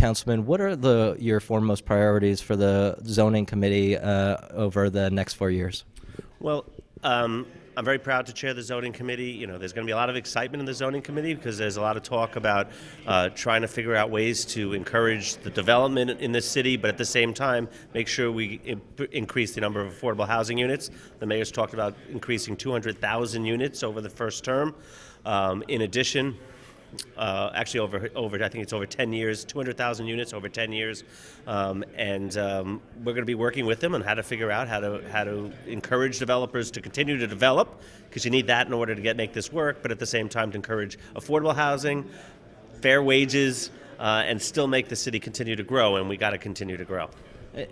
Councilman, what are your foremost priorities for the zoning committee over the next 4 years? Well, I'm very proud to chair the zoning committee. You know, there's going to be a lot of excitement in the zoning committee because there's a lot of talk about trying to figure out ways to encourage the development in this city, but at the same time, make sure we increase the number of affordable housing units. The mayor's talked about increasing 200,000 units over the first term. In addition, actually over I think it's over 10 years, 200,000 units over 10 years, and we're going to be working with them on how to figure out how to encourage developers to continue to develop, because you need that in order to make this work, but at the same time to encourage affordable housing, fair wages, and still make the city continue to grow, and we got to continue to grow.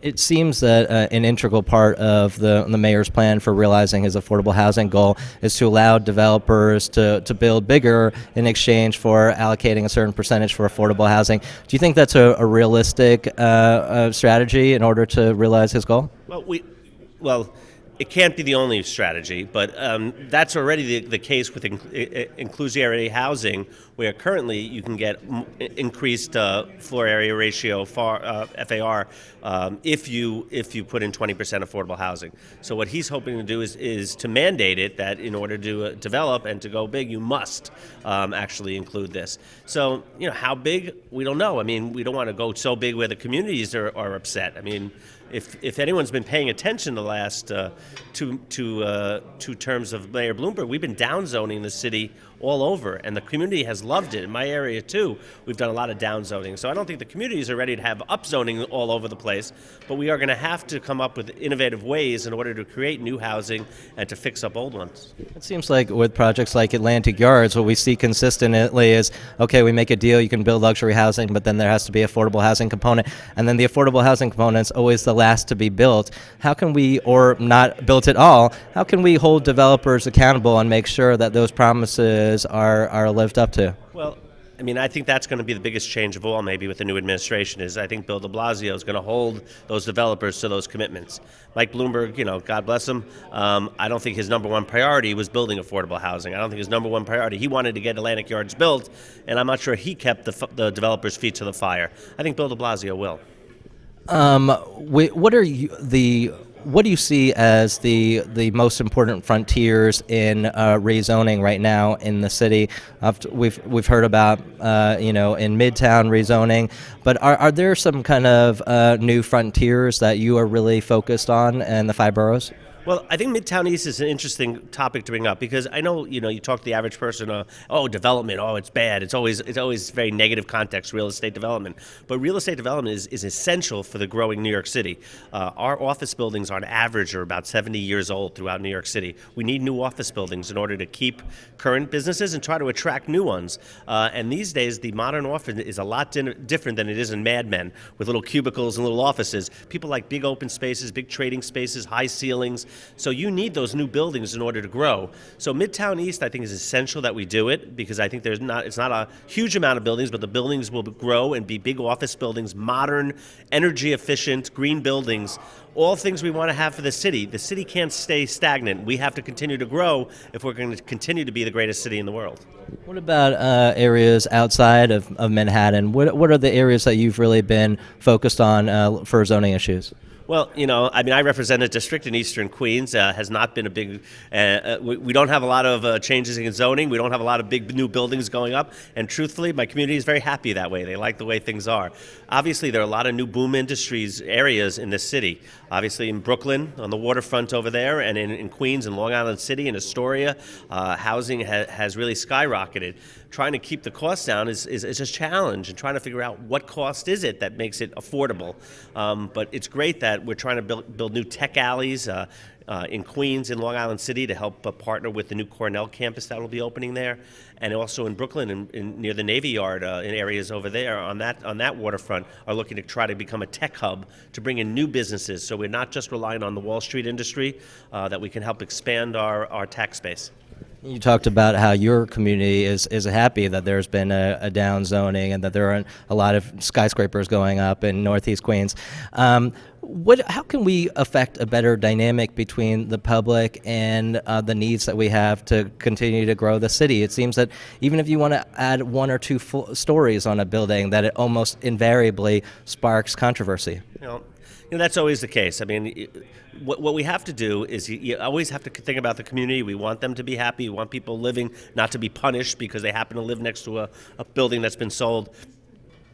It seems that an integral part of the mayor's plan for realizing his affordable housing goal is to allow developers to build bigger in exchange for allocating a certain percentage for affordable housing. Do you think that's a realistic strategy in order to realize his goal? Well, it can't be the only strategy, but that's already the case with inclusionary housing, where currently you can get increased floor area ratio FAR if you put in 20% affordable housing. So what he's hoping to do is to mandate it, that in order to develop and to go big, you must actually include this. So, you know, how big, we don't know. I mean, we don't want to go so big where the communities are upset. I mean, if anyone's been paying attention the last two terms of Mayor Bloomberg, we've been downzoning the city all over, and the community has loved it. In my area, too, we've done a lot of downzoning. So I don't think the communities are ready to have upzoning all over the place, but we are going to have to come up with innovative ways in order to create new housing and to fix up old ones. It seems like with projects like Atlantic Yards, what we see consistently is, okay, we make a deal, you can build luxury housing, but then there has to be affordable housing component, and then the affordable housing component's always the last to be built. How can we, or not built at all, how can we hold developers accountable and make sure that those promises are lived up to? Well, I mean, I think that's going to be the biggest change of all, maybe with the new administration, is I think Bill de Blasio is going to hold those developers to those commitments. Mike Bloomberg, you know, God bless him, I don't think his number one priority was building affordable housing. I don't think his number one priority, he wanted to get Atlantic Yards built, and I'm not sure he kept the developers' feet to the fire. I think Bill de Blasio will. What do you see as the most important frontiers in rezoning right now in the city? We've heard about in Midtown rezoning, but are there some kind of new frontiers that you are really focused on in the 5 boroughs? Well, I think Midtown East is an interesting topic to bring up, because I know, you talk to the average person, development, it's bad. It's always very negative context, real estate development. But real estate development is essential for the growing New York City. Our office buildings on average are about 70 years old throughout New York City. We need new office buildings in order to keep current businesses and try to attract new ones. And these days, the modern office is a lot different than it is in Mad Men, with little cubicles and little offices. People like big open spaces, big trading spaces, high ceilings. So you need those new buildings in order to grow. So Midtown East, I think, is essential that we do it, because I think it's not a huge amount of buildings, but the buildings will grow and be big office buildings, modern, energy efficient, green buildings, all things we want to have for the city. The city can't stay stagnant. We have to continue to grow if we're going to continue to be the greatest city in the world. What about areas outside of Manhattan? What are the areas that you've really been focused on for zoning issues? Well, I represent a district in eastern Queens. Has not been a big, we don't have a lot of changes in zoning. We don't have a lot of big new buildings going up. And truthfully, my community is very happy that way. They like the way things are. Obviously, there are a lot of new boom industries areas in this city. Obviously, in Brooklyn, on the waterfront over there, and in Queens and Long Island City and Astoria, housing has really skyrocketed. Trying to keep the costs down is a challenge, and trying to figure out what cost is it that makes it affordable. But it's great that we're trying to build new tech alleys in Queens and Long Island City to help partner with the new Cornell campus that will be opening there, and also in Brooklyn near the Navy Yard in areas over there on that waterfront are looking to try to become a tech hub to bring in new businesses. So we're not just relying on the Wall Street industry, that we can help expand our tax base. You talked about how your community is happy that there's been a down zoning and that there aren't a lot of skyscrapers going up in Northeast Queens. How can we affect a better dynamic between the public and the needs that we have to continue to grow the city? It seems that even if you want to add one or two stories on a building, that it almost invariably sparks controversy. That's always the case. I mean, what we have to do is you always have to think about the community. We want them to be happy. We want people living not to be punished because they happen to live next to a building that's been sold.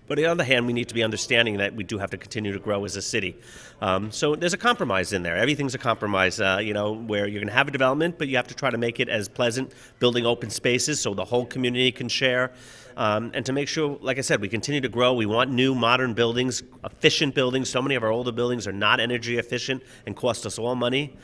But on the other hand, we need to be understanding that we do have to continue to grow as a city. So there's a compromise in there. Everything's a compromise, where you're going to have a development, but you have to try to make it as pleasant, building open spaces so the whole community can share. And to make sure, like I said, we continue to grow. We want new, modern buildings, efficient buildings. So many of our older buildings are not energy efficient and cost us all money.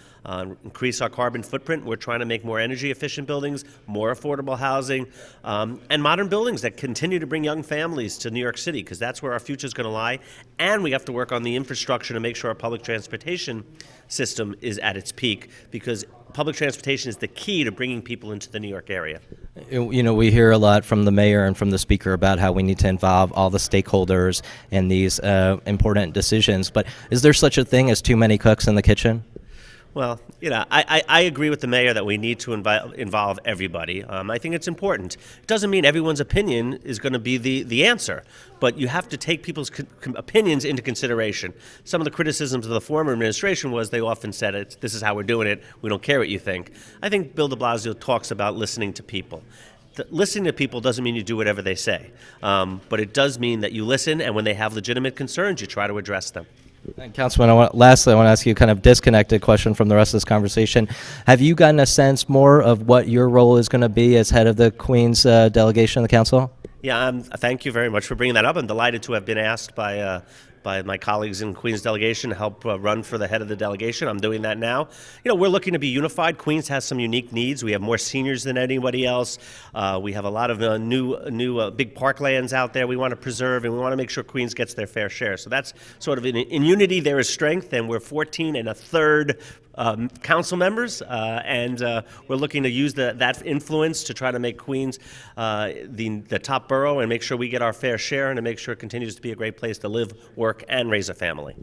Increase our carbon footprint. We're trying to make more energy efficient buildings, more affordable housing, and modern buildings that continue to bring young families to New York City, because that's where our future is going to lie. And we have to work on the infrastructure to make sure our public transportation system is at its peak, because public transportation is the key to bringing people into the New York area. We hear a lot from the mayor and from the speaker about how we need to involve all the stakeholders in these important decisions. But is there such a thing as too many cooks in the kitchen? Well, I agree with the mayor that we need to involve everybody. I think it's important. It doesn't mean everyone's opinion is going to be the answer, but you have to take people's opinions into consideration. Some of the criticisms of the former administration was they often said, this is how we're doing it, we don't care what you think. I think Bill de Blasio talks about listening to people. Listening to people doesn't mean you do whatever they say, but it does mean that you listen, and when they have legitimate concerns, you try to address them. Councilman, lastly, I want to ask you a kind of disconnected question from the rest of this conversation. Have you gotten a sense more of what your role is going to be as head of the Queens delegation of the council? Yeah, thank you very much for bringing that up. I'm delighted to have been asked by my colleagues in Queens delegation to help run for the head of the delegation. I'm doing that now. We're looking to be unified. Queens has some unique needs. We have more seniors than anybody else. We have a lot of new big parklands out there we want to preserve, and we want to make sure Queens gets their fair share. So that's sort of in unity there is strength, and we're 14 1/3 council members, and we're looking to use that influence to try to make Queens the top borough and make sure we get our fair share and to make sure it continues to be a great place to live, work, and raise a family.